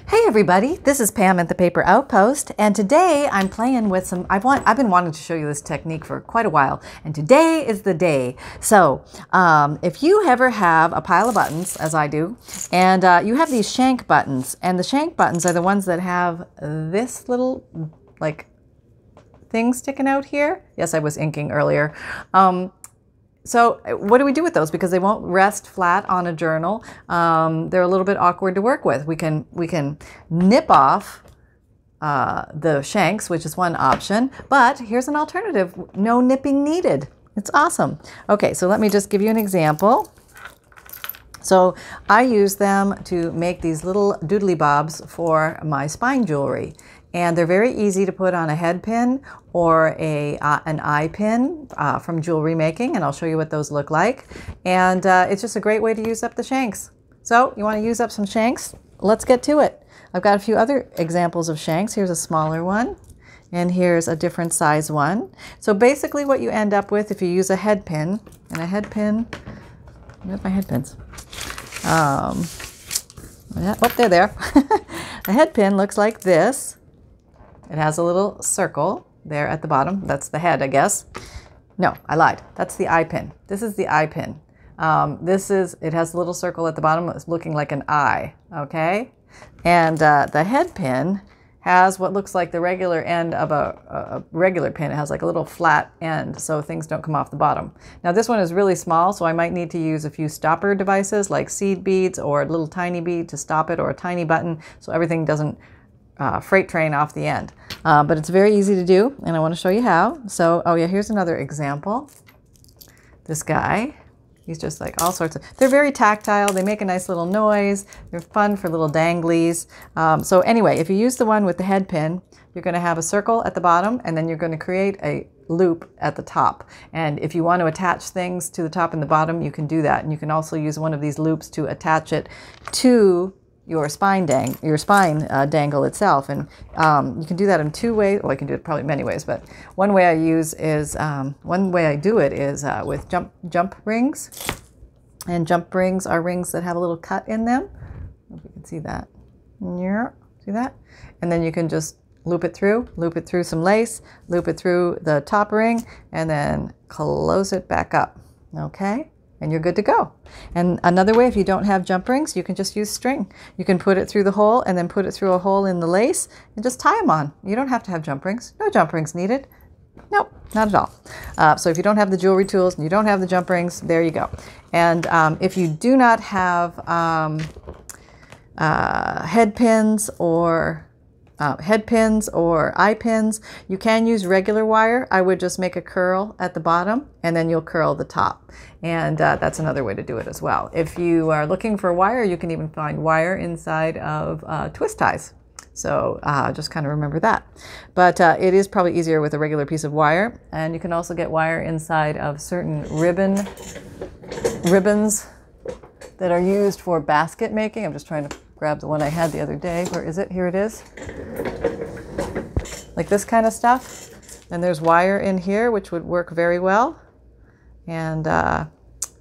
Hey everybody, this is Pam at the Paper Outpost, and today I'm playing with some, I've been wanting to show you this technique for quite a while, and today is the day. So if you ever have a pile of buttons, as I do, and you have these shank buttons, and the shank buttons are the ones that have this little, like, thing sticking out here. Yes, I was inking earlier. So what do we do with those? Because they won't rest flat on a journal. They're a little bit awkward to work with. We can nip off the shanks, which is one option, but here's an alternative. No nipping needed. It's awesome. Okay, so let me just give you an example. So I use them to make these little doodly bobs for my spine jewelry. And they're very easy to put on a head pin or an eye pin from jewelry making, and I'll show you what those look like. And it's just a great way to use up the shanks. So you want to use up some shanks? Let's get to it. I've got a few other examples of shanks. Here's a smaller one, and here's a different size one. So basically what you end up with if you use a head pin, and a head pin, where's my head pins? Oh, they're there. A head pin looks like this. It has a little circle there at the bottom. That's the head, I guess. No, I lied. That's the eye pin. This is the eye pin. It has a little circle at the bottom. It's looking like an eye, okay? And the head pin has what looks like the regular end of a regular pin. It has like a little flat end so things don't come off the bottom. Now this one is really small, so I might need to use a few stopper devices like seed beads or a little tiny bead to stop it, or a tiny button so everything doesn't freight train off the end. But it's very easy to do, and I want to show you how. So, oh yeah, here's another example. This guy, he's just like all sorts of, they're very tactile, they make a nice little noise, they're fun for little danglies. So anyway, if you use the one with the head pin, you're going to have a circle at the bottom, and then you're going to create a loop at the top. And if you want to attach things to the top and the bottom, you can do that. And you can also use one of these loops to attach it to your spine dangle itself, and you can do that in two ways. Well, I can do it probably many ways, but one way I do it is with jump rings, and jump rings are rings that have a little cut in them. I don't know if you can see that. Yeah, see that? And then you can just loop it through some lace, loop it through the top ring, and then close it back up. Okay. And you're good to go. And another way, if you don't have jump rings, you can just use string. You can put it through the hole and then put it through a hole in the lace and just tie them on. You don't have to have jump rings. No jump rings needed. Nope, not at all. So if you don't have the jewelry tools and you don't have the jump rings, there you go. And if you do not have head pins or eye pins, you can use regular wire. I would just make a curl at the bottom, and then you'll curl the top. And that's another way to do it as well. If you are looking for wire, you can even find wire inside of twist ties. So just kind of remember that. But it is probably easier with a regular piece of wire. And you can also get wire inside of certain ribbons that are used for basket making. I'm just trying to grab the one I had the other day. Where is it? Here it is. Like this kind of stuff. And there's wire in here, which would work very well. And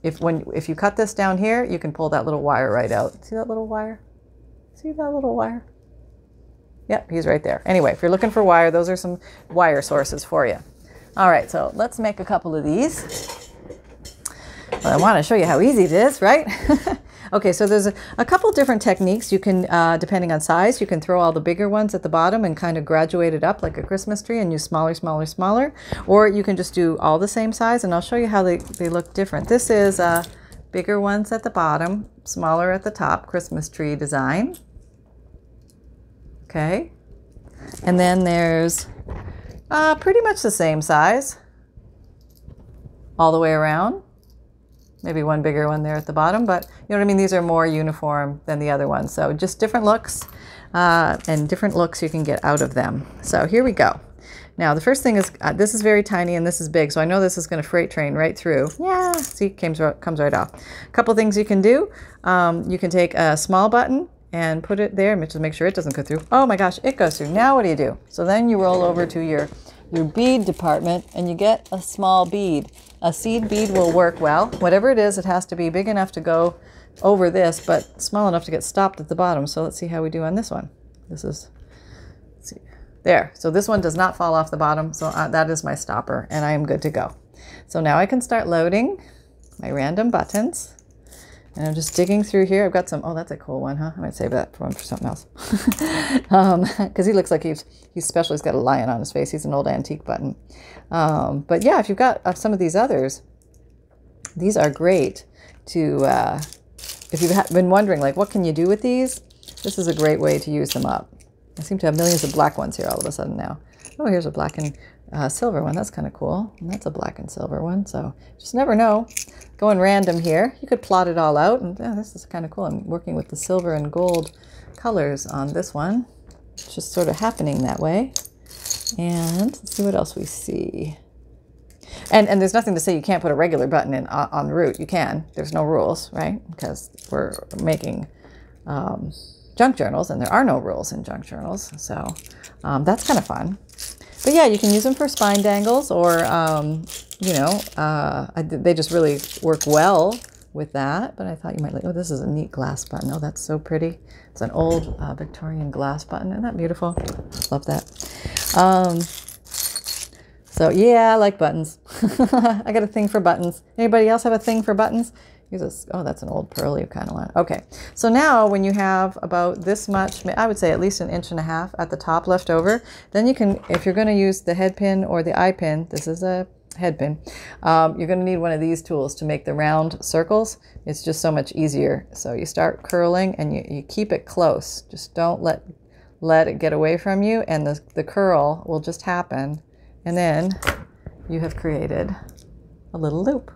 if you cut this down here, you can pull that little wire right out. See that little wire? See that little wire? Yep, he's right there. Anyway, if you're looking for wire, those are some wire sources for you. All right, so let's make a couple of these. Well, I want to show you how easy it is, right? Okay, so there's a couple different techniques. You can, depending on size, you can throw all the bigger ones at the bottom and kind of graduate it up like a Christmas tree and use smaller, smaller, smaller. Or you can just do all the same size, and I'll show you how they look different. This is bigger ones at the bottom, smaller at the top, Christmas tree design. Okay, and then there's pretty much the same size all the way around. Maybe one bigger one there at the bottom, but you know what I mean? These are more uniform than the other ones. So just different looks, and different looks you can get out of them. So here we go. Now the first thing is, this is very tiny and this is big, so I know this is going to freight train right through. Yeah, see, it comes right off. A couple things you can do. You can take a small button and put it there, just make sure it doesn't go through. Oh my gosh, it goes through. Now what do? So then you roll over to your bead department and you get a small bead. A seed bead will work well. Whatever it is, it has to be big enough to go over this, but small enough to get stopped at the bottom. So let's see how we do on this one. This is, let's see, there. So this one does not fall off the bottom. So that is my stopper, and I am good to go. So now I can start loading my random buttons. And I'm just digging through here. I've got some, oh, that's a cool one, huh? I might save that for something else. Because he looks like he's special. He's got a lion on his face. He's an old antique button. But yeah, if you've got some of these others, these are great to, if you've been wondering, like, what can you do with these? This is a great way to use them up. I seem to have millions of black ones here all of a sudden now. Oh, here's a black and silver one. That's kind of cool. And that's a black and silver one. So just never know. Going random here. You could plot it all out. And this is kind of cool. I'm working with the silver and gold colors on this one. It's just sort of happening that way. And let's see what else we see. And there's nothing to say you can't put a regular button in on the root. You can. There's no rules, right? Because we're making junk journals, and there are no rules in junk journals. So that's kind of fun. But yeah, you can use them for spine dangles, or, you know, they just really work well with that. But I thought you might like, oh, this is a neat glass button. Oh, that's so pretty. It's an old Victorian glass button. Isn't that beautiful? Love that. So yeah, I like buttons. I got a thing for buttons. Anybody else have a thing for buttons? Use this. Oh, that's an old pearly kind of one. Okay, so now when you have about this much, I would say at least 1.5 inches at the top left over, then you can, if you're going to use the head pin or the eye pin, this is a head pin, you're going to need one of these tools to make the round circles. It's just so much easier. So you start curling and you keep it close. Just don't let it get away from you, and the curl will just happen. And then you have created a little loop.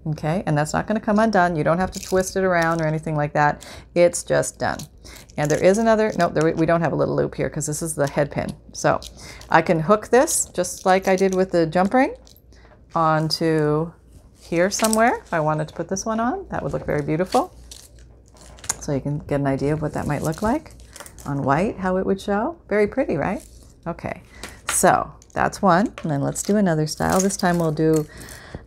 Okay, and that's not going to come undone. You don't have to twist it around or anything like that. It's just done. And there is another, nope, we don't have a little loop here because this is the head pin. So I can hook this just like I did with the jump ring onto here somewhere. If I wanted to put this one on, that would look very beautiful. So you can get an idea of what that might look like on white, how it would show. Very pretty, right? Okay, so that's one. And then let's do another style. This time we'll do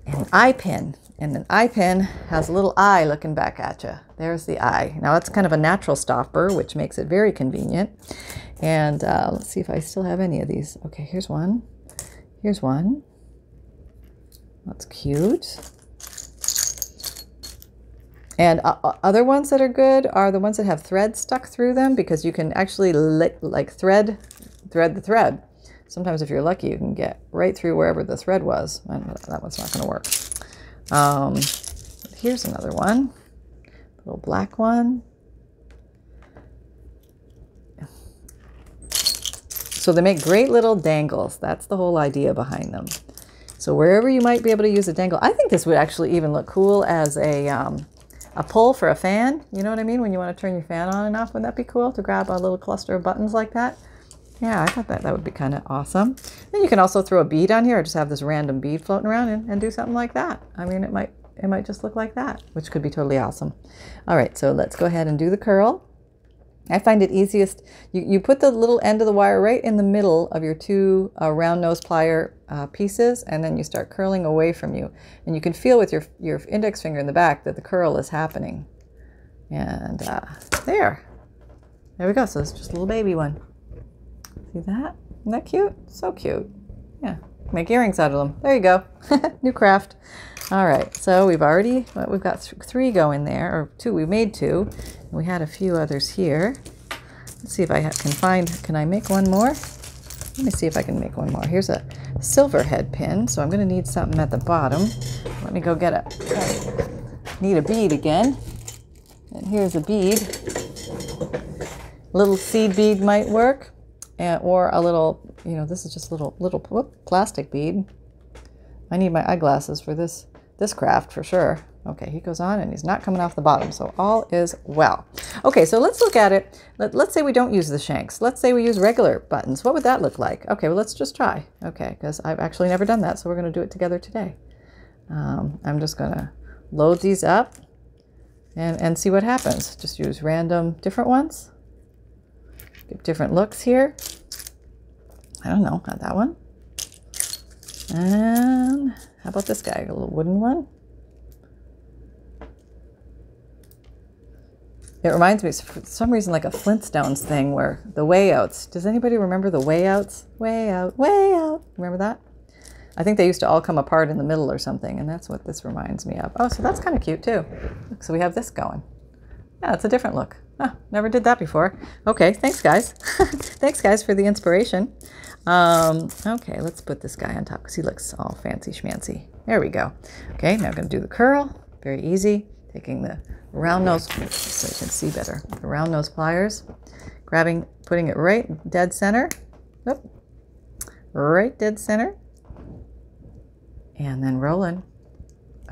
an eye pin. And an eye pin has a little eye looking back at you. There's the eye. Now it's kind of a natural stopper, which makes it very convenient. And let's see if I still have any of these. Okay, here's one. Here's one. That's cute. And other ones that are good are the ones that have thread stuck through them, because you can actually like thread the thread. Sometimes if you're lucky, you can get right through wherever the thread was. And that one's not going to work. Here's another one, little black one. So they make great little dangles. That's the whole idea behind them. So wherever you might be able to use a dangle, I think this would actually even look cool as a pull for a fan. You know what I mean? When you want to turn your fan on and off, wouldn't that be cool to grab a little cluster of buttons like that? Yeah, I thought that would be kind of awesome. Then you can also throw a bead on here, or just have this random bead floating around and do something like that. I mean, it might just look like that, which could be totally awesome. All right, so let's go ahead and do the curl. I find it easiest, you put the little end of the wire right in the middle of your two round nose plier pieces, and then you start curling away from you. And you can feel with your index finger in the back that the curl is happening. And there we go. So it's just a little baby one. See that? Isn't that cute? So cute. Yeah, make earrings out of them. There you go. New craft. All right, so we've got 3 going there, or 2. We made 2. We had a few others here. Let's see if I can I make one more? Let me see if I can make one more. Here's a silver head pin, so I'm going to need something at the bottom. Let me go get need a bead again. And here's a bead. A little seed bead might work. Or a little, you know, this is just a little plastic bead. I need my eyeglasses for this craft for sure. Okay, he goes on and he's not coming off the bottom, so all is well. Okay, so let's look at it. Let's say we don't use the shanks. Let's say we use regular buttons. What would that look like? Okay, well, let's just try. Okay, because I've actually never done that, so we're going to do it together today. I'm just going to load these up and see what happens. Just use random different ones. Give different looks here. I don't know, not that one. And how about this guy, a little wooden one? It reminds me, for some reason, like a Flintstones thing where the way outs. Does anybody remember the way outs? Way out, way out. Remember that? I think they used to all come apart in the middle or something, and that's what this reminds me of. Oh, so that's kind of cute too. Look, so we have this going. Yeah, it's a different look. Huh, never did that before. Okay, thanks guys. Thanks guys for the inspiration. Okay, let's put this guy on top because he looks all fancy schmancy. There we go. Okay, now I'm going to do the curl. Very easy. Taking the round nose, so you can see better. The round nose pliers, grabbing, putting it right dead center. Whoop. Right dead center. And then rolling.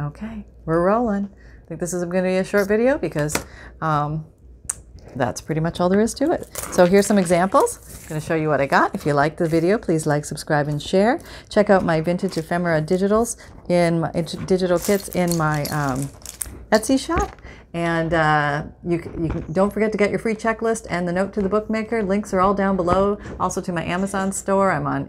Okay, we're rolling. I think this is going to be a short video because that's pretty much all there is to it. So here's some examples. I'm going to show you what I got. If you liked the video, please like, subscribe, and share. Check out my vintage ephemera digitals in my digital kits in my Etsy shop. And you can, don't forget to get your free checklist and the note to the bookmaker. Links are all down below. Also to my Amazon store. I'm on